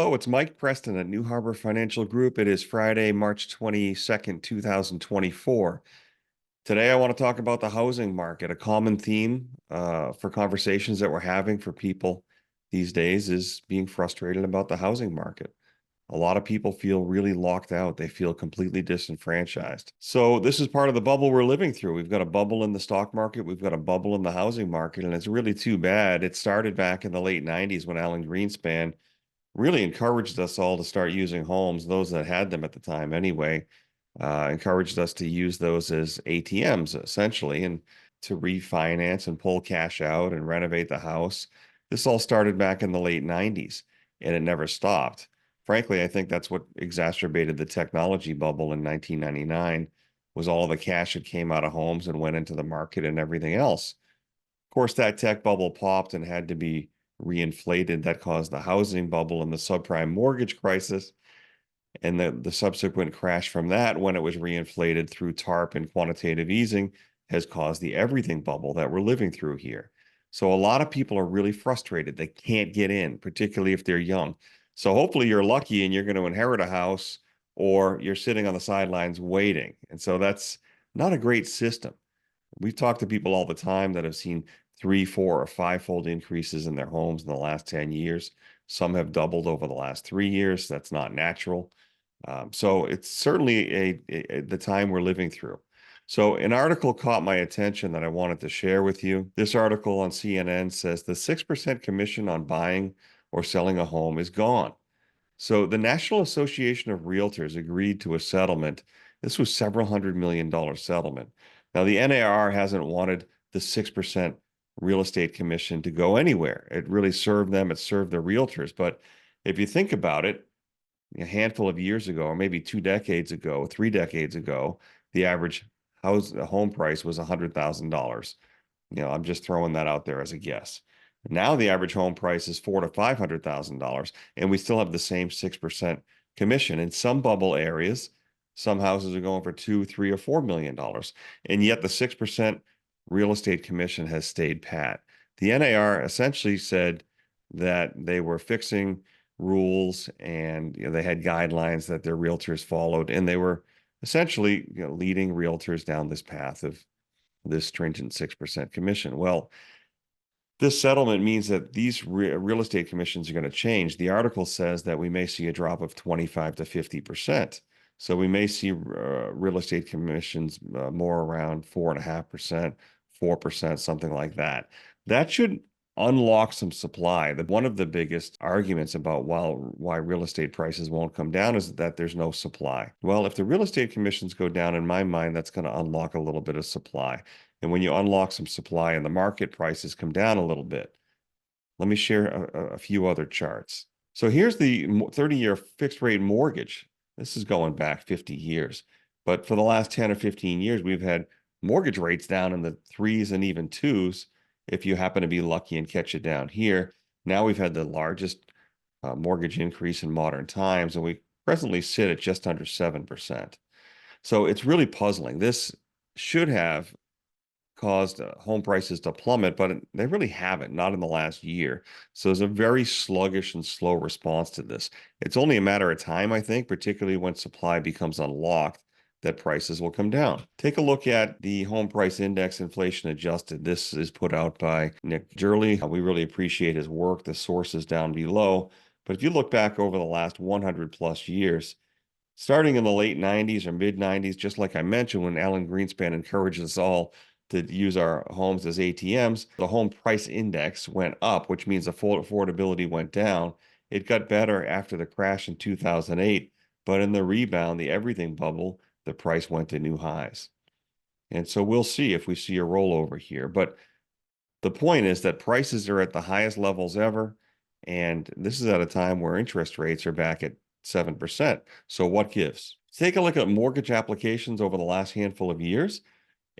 Hello, it's Mike Preston at New Harbor Financial Group. It is Friday, March 22nd, 2024. Today, I want to talk about the housing market. A common theme for conversations that we're having for people these days is being frustrated about the housing market. A lot of people feel really locked out. They feel completely disenfranchised. So this is part of the bubble we're living through. We've got a bubble in the stock market. We've got a bubble in the housing market, and it's really too bad. It started back in the late 90s when Alan Greenspan really encouraged us all to start using homes, those that had them at the time anyway, encouraged us to use those as ATMs essentially and to refinance and pull cash out and renovate the house. This all started back in the late 90s and it never stopped. Frankly, I think that's what exacerbated the technology bubble in 1999 was all the cash that came out of homes and went into the market and everything else. Of course, that tech bubble popped and had to be reinflated. That caused the housing bubble and the subprime mortgage crisis. And the subsequent crash from that, when it was reinflated through TARP and quantitative easing, has caused the everything bubble that we're living through here. So a lot of people are really frustrated. They can't get in, particularly if they're young. So hopefully you're lucky and you're going to inherit a house or you're sitting on the sidelines waiting. And so that's not a great system. We've talked to people all the time that have seen 3, 4, or 5-fold increases in their homes in the last 10 years. Some have doubled over the last 3 years. That's not natural. So it's certainly the time we're living through. So an article caught my attention that I wanted to share with you. This article on CNN says the 6% commission on buying or selling a home is gone. So the National Association of Realtors agreed to a settlement. This was several $100 million settlement. Now, the NAR hasn't wanted the 6% real estate commission to go anywhere. It really served them. It served the realtors. But if you think about it, a handful of years ago, or maybe 2 decades ago, 3 decades ago, the average home price was $100,000. I'm just throwing that out there as a guess. Now the average home price is $400,000 to $500,000, and we still have the same 6% commission. In some bubble areas, some houses are going for $2, $3, or $4 million, and yet the 6% real estate commission has stayed pat. The NAR essentially said that they were fixing rules and they had guidelines that their realtors followed, and they were essentially leading realtors down this path of this stringent 6% commission. Well, this settlement means that these real estate commissions are going to change. The article says that we may see a drop of 25 to 50%. So we may see real estate commissions more around 4.5%, 4%, something like that. That should unlock some supply. One of the biggest arguments about why real estate prices won't come down is that there's no supply. Well, if the real estate commissions go down, in my mind, that's going to unlock a little bit of supply. And when you unlock some supply and the market prices come down a little bit, let me share a few other charts. So here's the 30-year fixed rate mortgage. This is going back 50 years. But for the last 10 or 15 years, we've had mortgage rates down in the 3s and even 2s if you happen to be lucky and catch it down here. Now we've had the largest mortgage increase in modern times, and we presently sit at just under 7%. So it's really puzzling. This should have caused home prices to plummet, but they really haven't, not in the last year. So there's a very sluggish and slow response to this. It's only a matter of time, I think, particularly when supply becomes unlocked, that prices will come down. Take a look at the home price index, inflation adjusted. This is put out by Nick Jurley. We really appreciate his work. The source is down below. But if you look back over the last 100 plus years, starting in the late 90s or mid 90s, just like I mentioned, when Alan Greenspan encouraged us all to use our homes as ATMs, the home price index went up, which means affordability went down. It got better after the crash in 2008, but in the rebound, the everything bubble, the price went to new highs. And so we'll see if we see a rollover here. But the point is that prices are at the highest levels ever, and this is at a time where interest rates are back at 7%. So what gives? Take a look at mortgage applications over the last handful of years.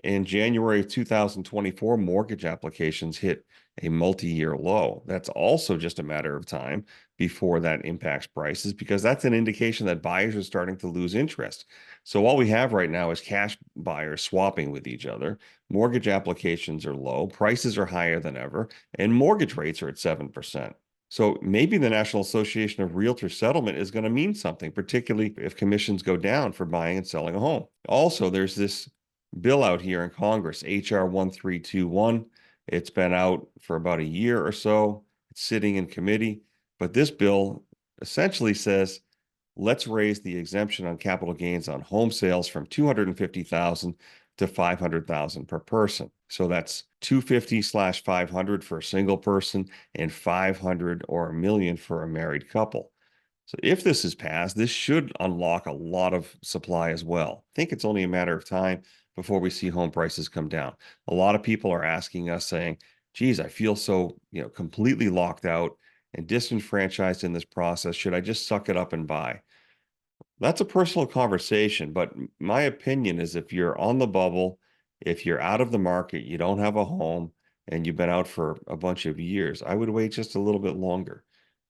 In January of 2024, mortgage applications hit a multi-year low. That's also just a matter of time before that impacts prices, because that's an indication that buyers are starting to lose interest. So all we have right now is cash buyers swapping with each other. Mortgage applications are low, prices are higher than ever, and mortgage rates are at 7%. So maybe the National Association of Realtor Settlement is going to mean something, particularly if commissions go down for buying and selling a home. Also, there's this bill out here in Congress, HR 1321. It's been out for about a year or so. It's sitting in committee, but this bill essentially says, let's raise the exemption on capital gains on home sales from 250,000 to 500,000 per person. So that's 250/500 for a single person and 500 or a million for a married couple. So if this is passed, this should unlock a lot of supply as well. I think it's only a matter of time before we see home prices come down. A lot of people are asking us saying, geez, I feel so, completely locked out and disenfranchised in this process. Should I just suck it up and buy? That's a personal conversation, but my opinion is if you're on the bubble, if you're out of the market, you don't have a home, and you've been out for a bunch of years, I would wait just a little bit longer.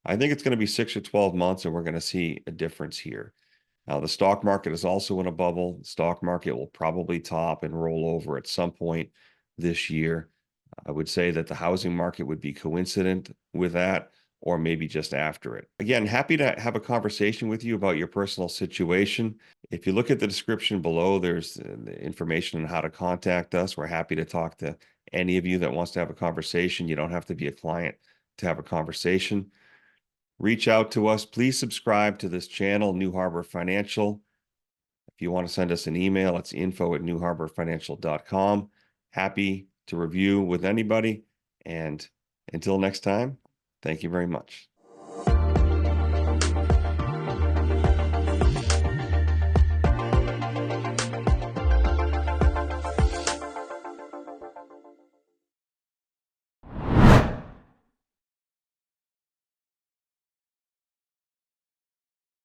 I think it's going to be 6 or 12 months, and we're going to see a difference here. Now, the stock market is also in a bubble. The stock market will probably top and roll over at some point this year. I would say that the housing market would be coincident with that, or maybe just after it. Again, happy to have a conversation with you about your personal situation. If you look at the description below, there's the information on how to contact us. We're happy to talk to any of you that wants to have a conversation. You don't have to be a client to have a conversation. Reach out to us. Please subscribe to this channel, New Harbor Financial. If you want to send us an email, it's info@newharborfinancial.com. Happy to review with anybody. And until next time, thank you very much.